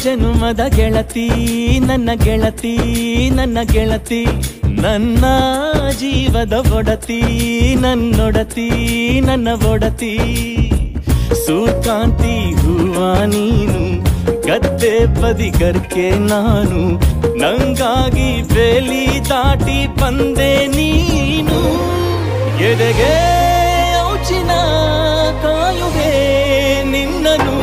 ಜನುಮದ ಗೆಳತಿ ನನ್ನ ಗೆಳತಿ ನನ್ನ ಗೆಳತಿ ನನ್ನ ಜೀವದ ಒಡತಿ ನನ್ನೊಡತಿ ನನ್ನ ಒಡತಿ ಸೂರ್ಕಾಂತಿ ಹೂವ ನೀನು ಗದ್ದೆ ಬದಿಗರ್ಕೆ ನಾನು ನಂಗಾಗಿ ಬೇಲಿ ದಾಟಿ ಬಂದೆ ನೀನು ಎದೆಗೆ ಔಚಿನ ಕಾಯುವೆ ನಿನ್ನನು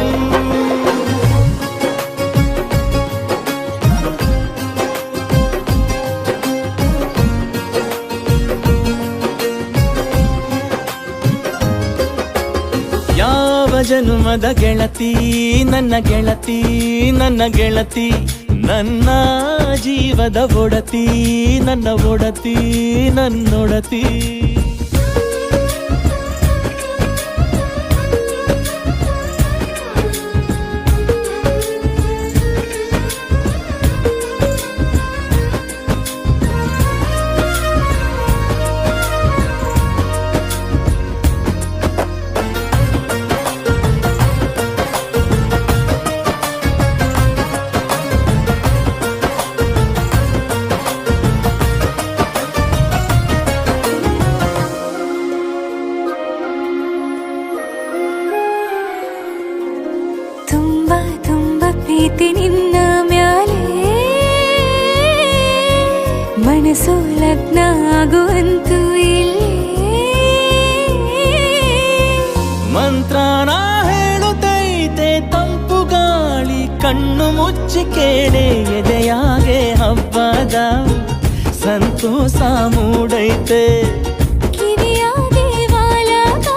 ಯಾವ ಜನುಮದ ಗೆಳತಿ ನನ್ನ ಗೆಳತಿ ನನ್ನ ಗೆಳತಿ ನನ್ನ ಜೀವದ ಒಡತಿ ನನ್ನ ಒಡತಿ ನನ್ನೊಡತಿ ಪ್ರೀತಿ ನಿನ್ನ ಮ್ಯಾಲೆ ಮನಸ್ಸು ಲಗ್ನ ಆಗುವಂತೂ ಇಲ್ಲೇ ಮಂತ್ರನ ಹೇಳುತ್ತೈತೆ ತಂಪು ಗಾಳಿ ಕಣ್ಣು ಮುಚ್ಚಿ ಕೇಳೆ ಎದೆಯಾಗೆ ಹಬ್ಬದ ಸಂತೋಷ ಮೂಡೈತೆ ಕಿವಿಯಾಗೆ ವಾಲಗ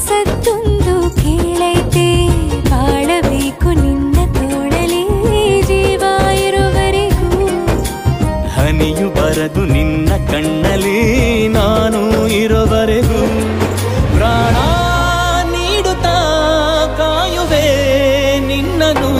ಸತ್ತೊಂದು ಕೇಳೈತೆ ಬಾಳಬೇಕು ನಿನ್ನ ತೋಳಲಿ ಜೀವ ಇರುವರೆಗೂ ಹನಿಯು ಬರದು ನಿನ್ನ ಕಣ್ಣಲ್ಲಿ ನಾನು ಇರುವರೆಗೂ ಪ್ರಾಣ ನೀಡುತ್ತಾ ಕಾಯುವೆ ನಿನ್ನನು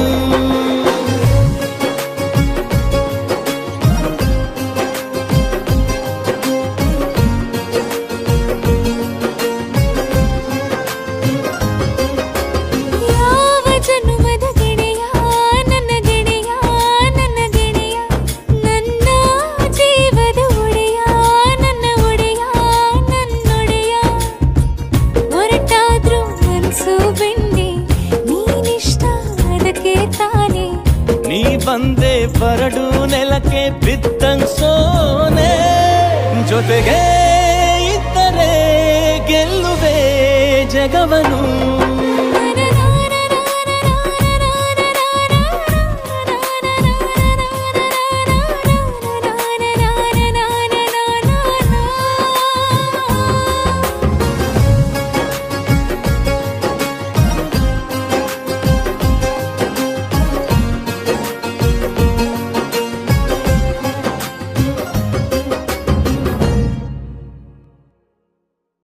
ನೀ ಬಂದೆ ಬರಡು ನೆಲಕ್ಕೆ ಬಿದ್ದಂಗ್ ಸೋನೆ ಜೊತೆಗೆ ಇದ್ದರೆ ಗೆಲ್ಲುವೆ ಜಗವನು